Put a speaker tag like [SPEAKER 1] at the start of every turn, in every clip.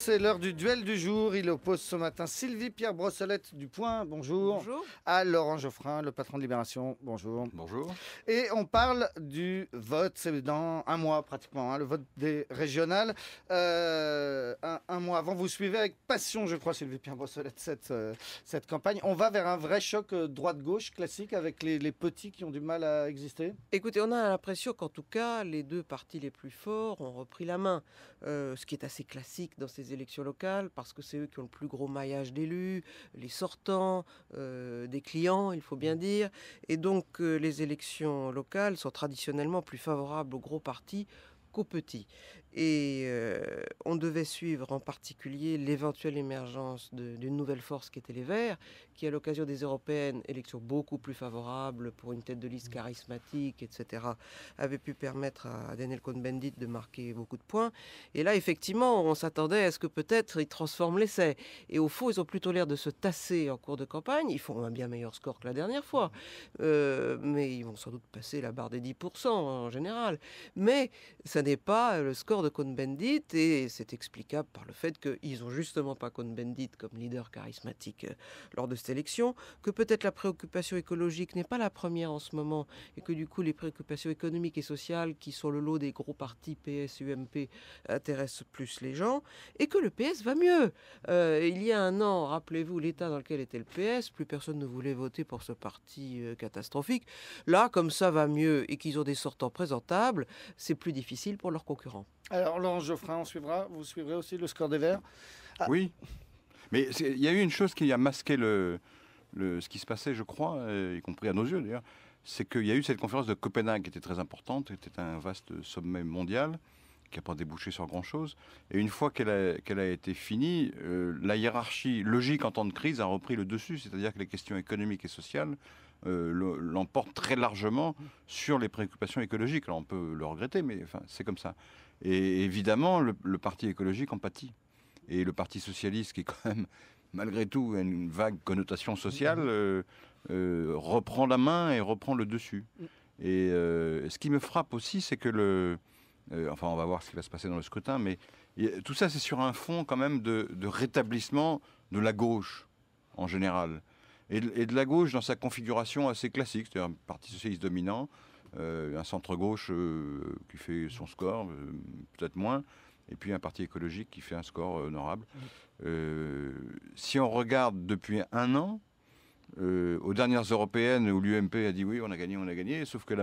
[SPEAKER 1] C'est l'heure du duel du jour. Il oppose ce matin Sylvie Pierre Brossolette du Point, bonjour,
[SPEAKER 2] Bonjour.
[SPEAKER 1] à Laurent Geoffrin, le patron de Libération, bonjour.
[SPEAKER 3] Bonjour.
[SPEAKER 1] Et on parle du vote, c'est dans un mois pratiquement, le vote des régionales. Un mois avant, vous suivez avec passion, je crois, Sylvie Pierre Brossolette, cette campagne. On va vers un vrai choc droite-gauche classique avec les petits qui ont du mal à exister.
[SPEAKER 2] Écoutez, on a l'impression qu'en tout cas, les deux partis les plus forts ont repris la main, ce qui est assez classique dans ces élections locales, parce que c'est eux qui ont le plus gros maillage d'élus, les sortants, des clients, il faut bien dire. Et donc, les élections locales sont traditionnellement plus favorables aux gros partis qu'aux petits. Et on devait suivre en particulier l'éventuelle émergence d'une nouvelle force qui était les Verts, qui à l'occasion des européennes, élections beaucoup plus favorables pour une tête de liste charismatique, etc., avait pu permettre à Daniel Cohn-Bendit de marquer beaucoup de points. Et là, effectivement, on s'attendait à ce que peut-être ils transforment l'essai. Et au fond, ils ont plutôt l'air de se tasser en cours de campagne. Ils font un bien meilleur score que la dernière fois. Mais ils vont sans doute passer la barre des 10% en général. Mais ça n'est pas le score de Cohn-Bendit, et c'est explicable par le fait qu'ils n'ont justement pas Cohn-Bendit comme leader charismatique lors de cette élection, que peut-être la préoccupation écologique n'est pas la première en ce moment, et que du coup les préoccupations économiques et sociales qui sont le lot des gros partis PS, UMP intéressent plus les gens, et que le PS va mieux. Il y a un an, rappelez-vous l'état dans lequel était le PS, plus personne ne voulait voter pour ce parti catastrophique. Là, comme ça va mieux et qu'ils ont des sortants présentables, c'est plus difficile pour leurs concurrents.
[SPEAKER 1] Alors Laurent Geoffrin, vous suivrez aussi le score des Verts. Ah.
[SPEAKER 3] Oui, mais il y a eu une chose qui a masqué ce qui se passait, je crois, y compris à nos yeux d'ailleurs, c'est qu'il y a eu cette conférence de Copenhague qui était très importante, qui était un vaste sommet mondial, qui n'a pas débouché sur grand-chose. Et une fois qu'elle a été finie, la hiérarchie logique en temps de crise a repris le dessus, c'est-à-dire que les questions économiques et sociales l'emportent très largement sur les préoccupations écologiques. Alors on peut le regretter, mais enfin, c'est comme ça. Et évidemment, le parti écologique en pâtit. Et le parti socialiste, qui est quand même, malgré tout, a une vague connotation sociale, reprend la main et reprend le dessus. Et ce qui me frappe aussi, c'est que enfin, on va voir ce qui va se passer dans le scrutin, mais tout ça, c'est sur un fond quand même de rétablissement de la gauche, en général. Et de la gauche dans sa configuration assez classique, c'est-à-dire un parti socialiste dominant, un centre-gauche qui fait son score, peut-être moins, et puis un parti écologique qui fait un score honorable. Si on regarde depuis un an, aux dernières européennes où l'UMP a dit oui, on a gagné, sauf que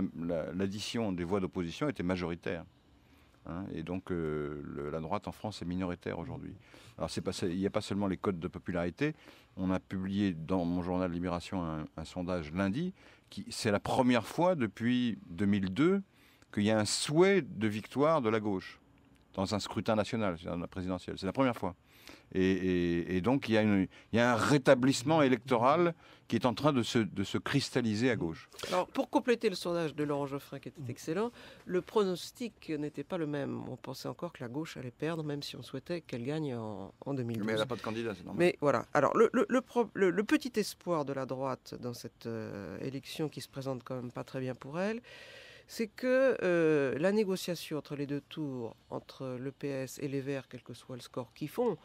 [SPEAKER 3] l'addition des voix d'opposition était majoritaire. Et donc la droite en France est minoritaire aujourd'hui. Alors il n'y a pas seulement les codes de popularité. On a publié dans mon journal Libération un sondage lundi. C'est la première fois depuis 2002 qu'il y a un souhait de victoire de la gauche dans un scrutin national, dans la présidentielle. C'est la première fois. Et donc il y a un rétablissement électoral qui est en train de se cristalliser à gauche.
[SPEAKER 2] Alors, pour compléter le sondage de Laurent Geoffrin, qui était excellent, le pronostic n'était pas le même. On pensait encore que la gauche allait perdre, même si on souhaitait qu'elle gagne en 2012.
[SPEAKER 3] Mais elle n'a pas de candidat, c'est normal.
[SPEAKER 2] Mais voilà. Alors, le petit espoir de la droite dans cette élection qui se présente quand même pas très bien pour elle, c'est que la négociation entre les deux tours, entre le PS et les Verts, quel que soit le score qu'ils font,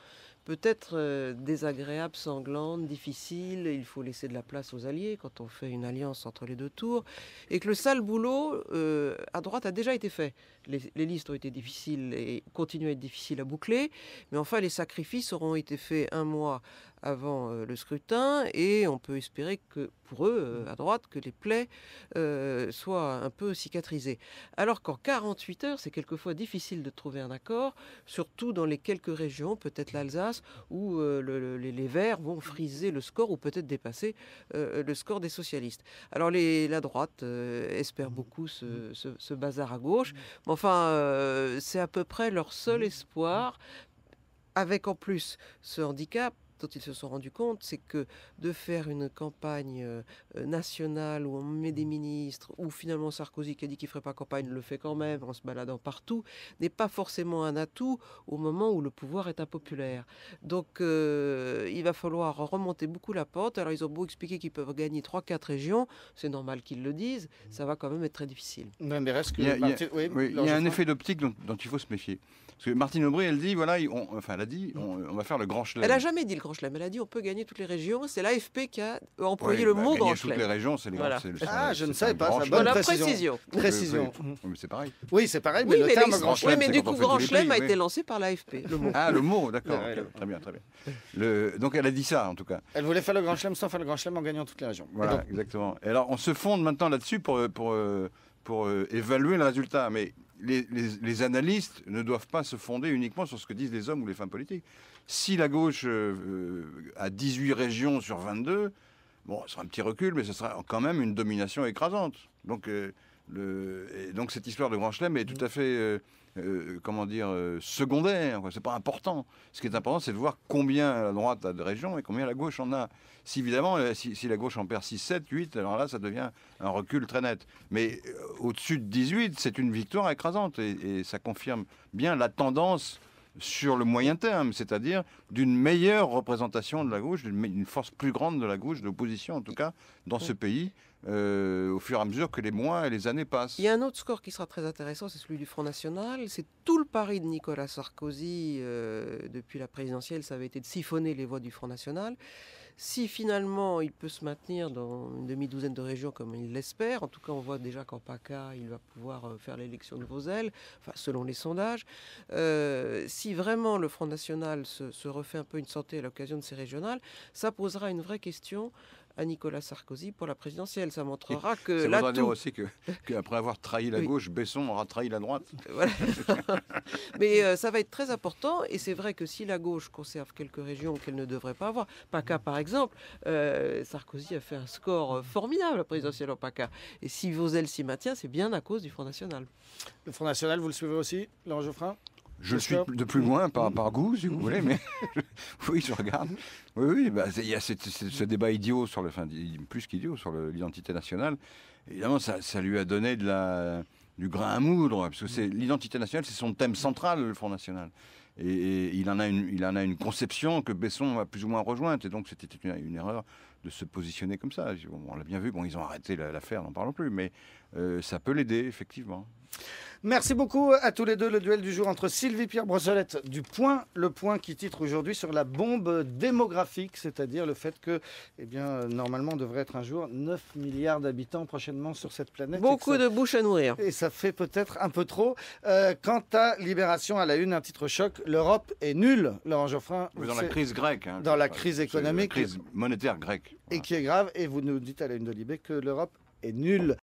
[SPEAKER 2] peut être désagréable, sanglante, difficile. Il faut laisser de la place aux alliés quand on fait une alliance entre les deux tours. Et que le sale boulot à droite a déjà été fait. Les listes ont été difficiles et continuent à être difficiles à boucler. Mais enfin, les sacrifices auront été faits un mois avant le scrutin, et on peut espérer que pour eux, à droite, que les plaies soient un peu cicatrisées. Alors qu'en 48 heures, c'est quelquefois difficile de trouver un accord, surtout dans les quelques régions, peut-être l'Alsace, où les Verts vont friser le score ou peut-être dépasser le score des socialistes. Alors la droite espère beaucoup ce bazar à gauche, mais enfin, c'est à peu près leur seul espoir, avec en plus ce handicap dont ils se sont rendus compte, c'est que de faire une campagne nationale où on met des ministres, où finalement Sarkozy qui a dit qu'il ne ferait pas campagne le fait quand même en se baladant partout, n'est pas forcément un atout au moment où le pouvoir est impopulaire. Donc il va falloir remonter beaucoup la pente. Alors ils ont beau expliquer qu'ils peuvent gagner 3-4 régions, c'est normal qu'ils le disent, ça va quand même être très difficile.
[SPEAKER 1] Ouais, mais reste que
[SPEAKER 3] Il y a,
[SPEAKER 1] oui,
[SPEAKER 3] il y a un effet d'optique dont il faut se méfier. Parce que Martine Aubry, elle dit, voilà, elle a dit, on va faire le grand chelem.
[SPEAKER 2] Elle n'a jamais dit le grand chelem, elle a dit on peut gagner toutes les régions. C'est l'AFP qui a employé le mot
[SPEAKER 3] gagner
[SPEAKER 2] grand
[SPEAKER 3] toutes
[SPEAKER 2] chelem.
[SPEAKER 3] les régions, c'est les
[SPEAKER 2] Voilà.
[SPEAKER 3] grands.
[SPEAKER 1] Je ne savais pas.
[SPEAKER 3] Grand
[SPEAKER 1] Ça,
[SPEAKER 3] chelem.
[SPEAKER 1] bonne
[SPEAKER 2] Voilà,
[SPEAKER 1] précision.
[SPEAKER 2] précision.
[SPEAKER 3] Mais c'est pareil.
[SPEAKER 1] Oui, c'est pareil, mais
[SPEAKER 2] Oui,
[SPEAKER 1] le
[SPEAKER 2] mais,
[SPEAKER 1] terme grand
[SPEAKER 2] oui,
[SPEAKER 1] chelem,
[SPEAKER 2] mais
[SPEAKER 3] c'est
[SPEAKER 2] du
[SPEAKER 3] quand on
[SPEAKER 2] coup,
[SPEAKER 3] fait
[SPEAKER 2] grand
[SPEAKER 3] tous les
[SPEAKER 2] chelem
[SPEAKER 3] prix,
[SPEAKER 2] a
[SPEAKER 3] oui.
[SPEAKER 2] été lancé par l'AFP, le mot.
[SPEAKER 3] Ah, le mot, d'accord.
[SPEAKER 1] Ouais,
[SPEAKER 3] Ok, très bien, très bien. Donc elle a dit ça, en tout cas.
[SPEAKER 1] elle voulait faire le grand chelem sans faire le grand chelem en gagnant toutes les régions.
[SPEAKER 3] Voilà,
[SPEAKER 1] Donc,
[SPEAKER 3] exactement. Et alors, on se fonde maintenant là-dessus pour évaluer le résultat. Mais les analystes ne doivent pas se fonder uniquement sur ce que disent les hommes ou les femmes politiques. Si la gauche a 18 régions sur 22, bon, ce sera un petit recul, mais ce sera quand même une domination écrasante. Donc, donc cette histoire de grand chelem est tout à fait, secondaire. C'est pas important. Ce qui est important, c'est de voir combien la droite a de régions et combien la gauche en a. Si évidemment, si la gauche en perd 6, 7, 8, alors là, ça devient un recul très net. Mais au-dessus de 18, c'est une victoire écrasante et ça confirme bien la tendance sur le moyen terme, c'est-à-dire d'une meilleure représentation de la gauche, d'une force plus grande de la gauche, de l'opposition en tout cas, dans ce pays, au fur et à mesure que les mois et les années passent.
[SPEAKER 2] Il y a un autre score qui sera très intéressant, c'est celui du Front National. C'est tout le pari de Nicolas Sarkozy depuis la présidentielle, ça avait été de siphonner les voix du Front National. Si finalement il peut se maintenir dans une demi-douzaine de régions comme il l'espère, en tout cas on voit déjà qu'en PACA il va pouvoir faire l'élection de Vosel, enfin, selon les sondages. Si vraiment le Front National se refait un peu une santé à l'occasion de ces régionales, ça posera une vraie question à Nicolas Sarkozy pour la présidentielle. Ça montrera que
[SPEAKER 3] ça
[SPEAKER 2] là,
[SPEAKER 3] voudra dire aussi qu'après avoir trahi la
[SPEAKER 2] Oui.
[SPEAKER 3] gauche, Besson aura trahi la droite.
[SPEAKER 2] Voilà. Mais ça va être très important et c'est vrai que si la gauche conserve quelques régions qu'elle ne devrait pas avoir, PACA par exemple, Sarkozy a fait un score formidable à la présidentielle en PACA. Et si Vosel s'y maintient, c'est bien à cause du Front National.
[SPEAKER 1] le Front National, vous le suivez aussi, Laurent Geoffrin?
[SPEAKER 3] Je le suis de plus loin par goût, si vous voulez, mais oui, je regarde. Oui, il y a ce débat idiot sur plus qu'idiot sur l'identité nationale. Évidemment, ça lui a donné du grain à moudre, parce que l'identité nationale, c'est son thème central, le Front National. Et il en a une conception que Besson a plus ou moins rejointe, et donc c'était une erreur de se positionner comme ça. On l'a bien vu, ils ont arrêté l'affaire, n'en parlons plus, mais ça peut l'aider, effectivement.
[SPEAKER 1] Merci beaucoup à tous les deux. Le duel du jour entre Sylvie-Pierre Brossolette du Point, le Point qui titre aujourd'hui sur la bombe démographique, c'est-à-dire le fait que, normalement, on devrait être un jour 9 milliards d'habitants prochainement sur cette planète.
[SPEAKER 2] Beaucoup de bouches à nourrir.
[SPEAKER 1] Et ça fait peut-être un peu trop. Quant à Libération à la une, un titre choc, l'Europe est nulle, Laurent Geoffrin.
[SPEAKER 3] Dans la crise grecque.
[SPEAKER 1] Dans la crise économique.
[SPEAKER 3] La crise monétaire grecque.
[SPEAKER 1] Et qui est grave. Et vous nous dites à la une de Libé que l'Europe est nulle.